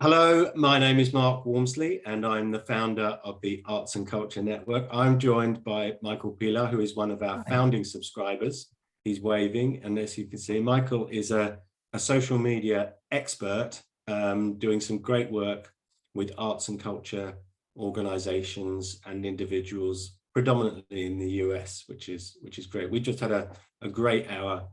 Hello, my name is Mark Walmsley, and I'm the founder of the Arts and Culture Network. I'm joined by Michael Pilla, who is one of our founding subscribers. He's waving, and as you can see, Michael is a social media expert doing some great work with arts and culture organizations and individuals, predominantly in the US, which is great. We just had a great hour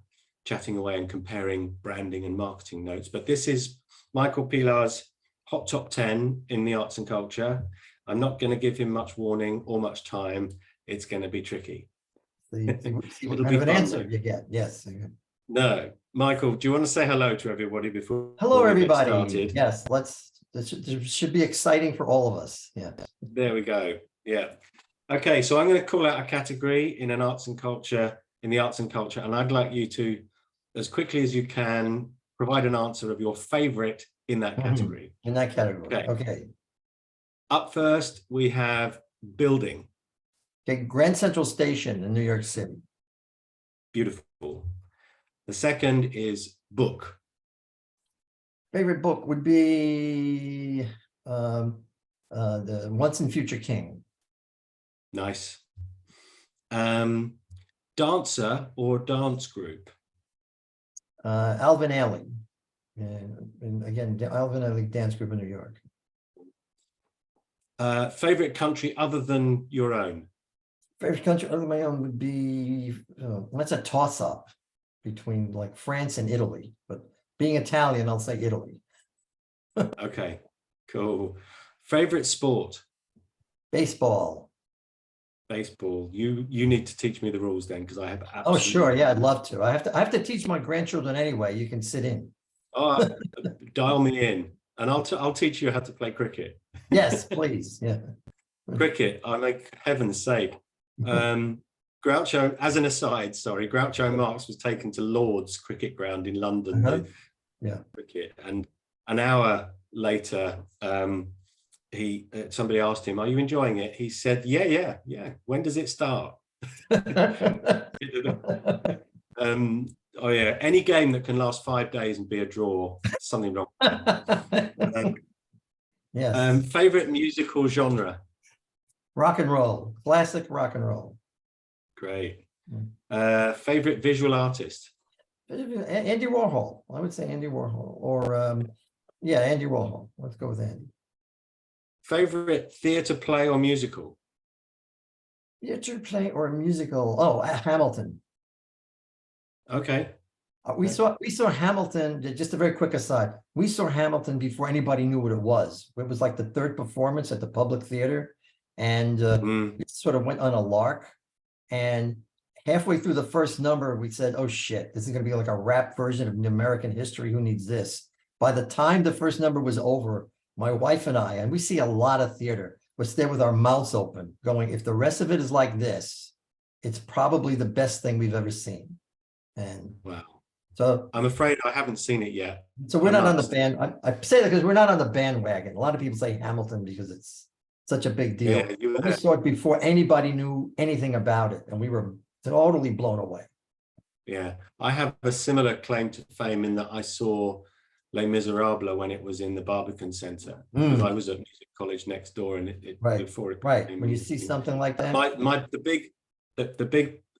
chatting away and comparing branding and marketing notes, but this is Michael Pilla's Hot Top 10 in the arts and culture. I'm not going to give him much warning or much time. It's going to be tricky. See what kind of an answer you get. Yes. No, Michael, do you want to say hello to everybody before? Hello, everybody. Yes, this should be exciting for all of us. Yeah. There we go. Yeah. Okay, so I'm going to call out a category in the arts and culture, and I'd like you to, as quickly as you can, provide an answer of your favorite in that category. In that category. Okay. Up first, we have building. Okay, Grand Central Station in New York City. Beautiful. The second is book. Favorite book would be the Once and Future King. Nice. Dancer or dance group? Alvin Ailey. And again, Alvin Ailey Dance Group in New York. Favorite country other than your own? Favorite country other than my own would be, what's a toss-up between like France and Italy, but being Italian, I'll say Italy. Okay, cool. Favorite sport? Baseball. Baseball. You need to teach me the rules then, because I have absolutely... Oh, sure. Yeah, I'd love to. I have to teach my grandchildren anyway. You can sit in. Oh, dial me in, and I'll teach you how to play cricket. Yes, please. Yeah. Cricket. I make heaven's sake. Groucho, as an aside, sorry, Groucho Marx was taken to Lord's cricket ground in London. Yeah. Cricket, and an hour later, somebody asked him, "Are you enjoying it?" He said, "Yeah. When does it start?" Oh yeah, any game that can last 5 days and be a draw, something wrong. Yes. Favorite musical genre? Rock and roll, classic rock and roll. Great. Favorite visual artist? Andy Warhol. I would say Andy Warhol, or yeah, Andy Warhol. Let's go with Andy. Favorite theater play or musical? Theater play or musical? Oh, Hamilton. Okay. We saw Hamilton. Just a very quick aside. We saw Hamilton before anybody knew what it was. It was like the third performance at the Public Theater, and it sort of went on a lark. And halfway through the first number, we said, "Oh shit, this is going to be like a rap version of American history. Who needs this?" By the time the first number was over, my wife and I, and we see a lot of theater, was there with our mouths open, going, "If the rest of it is like this, it's probably the best thing we've ever seen." And wow. So I'm afraid I haven't seen it yet. So we're not on the band. I say that because we're not on the bandwagon. A lot of people say Hamilton because it's such a big deal. Yeah, we saw it before anybody knew anything about it, and we were totally blown away. Yeah, I have a similar claim to fame in that I saw Les Miserables when it was in the Barbican Centre, because I was at music college next door, and before it when you see something like that.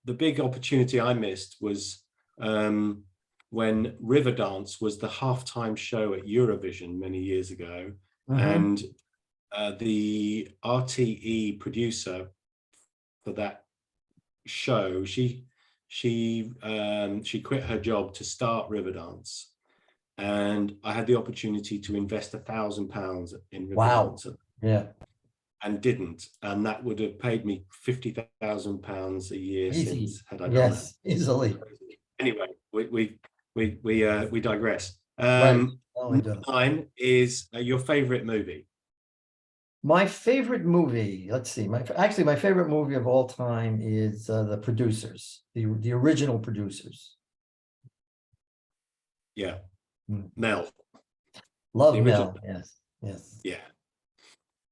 The big opportunity I missed was when Riverdance was the halftime show at Eurovision many years ago, and the RTE producer for that show, she quit her job to start Riverdance, and I had the opportunity to invest £1,000 in Riverdance. Wow. Yeah. And didn't, and that would have paid me £50,000 a year since had I done that. Yes, easily. Anyway, we digress. Right. Mine is your favorite movie. My favorite movie, let's see, my favorite movie of all time is The Producers, the original Producers. Yeah. Mel. Love Mel. Yes. Yeah.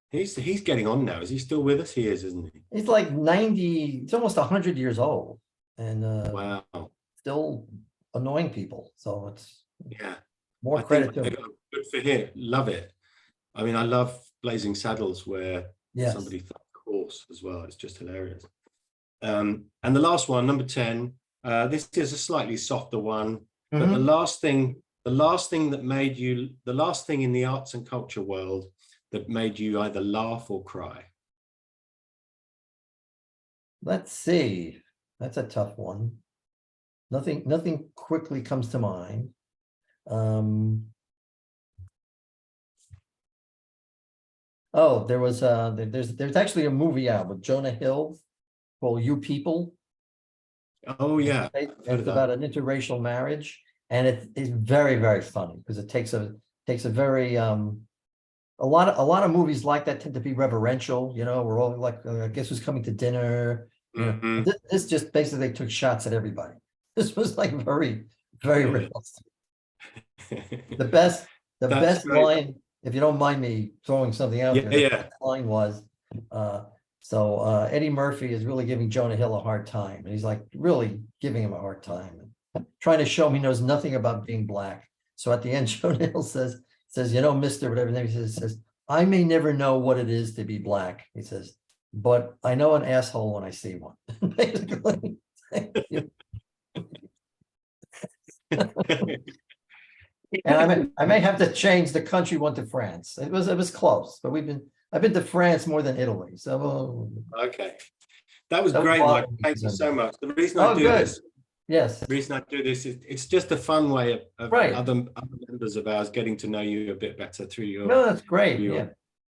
He's getting on now. Is he still with us? He is, isn't he? He's like 90, it's almost 100 years old, and wow, still annoying people. So it's yeah, more credit to him. Good for him. Love it. I mean, I love Blazing Saddles where Yes. somebody fell off the horse as well. It's just hilarious. And the last one, number 10, this is a slightly softer one, but the last thing that made you, the last thing in the arts and culture world that made you either laugh or cry. Let's see. That's a tough one. Nothing quickly comes to mind. Oh, there was there's actually a movie out with Jonah Hill called You People. Oh yeah, It's about an interracial marriage, and it's very, very funny because it takes a very a lot of movies like that tend to be reverential, you know, we're all like, guess who's coming to dinner, you know. This just basically took shots at everybody. This was like very, very realistic. The best line, if you don't mind me throwing something out there, the best line was, Eddie Murphy is really giving Jonah Hill a hard time, and he's like really giving him a hard time, and trying to show him he knows nothing about being black. So at the end, Jonah Hill says, you know, Mr. whatever name, he says, I may never know what it is to be black. He says, but I know an asshole when I see one. Basically. And I may have to change the country one to France. It was close, but I've been to France more than Italy. So okay, that was great, Mike. Thank you so much. The reason I do this, yes, the reason I do this is it's just a fun way of other members of ours getting to know you a bit better through your. No, that's great. Yeah,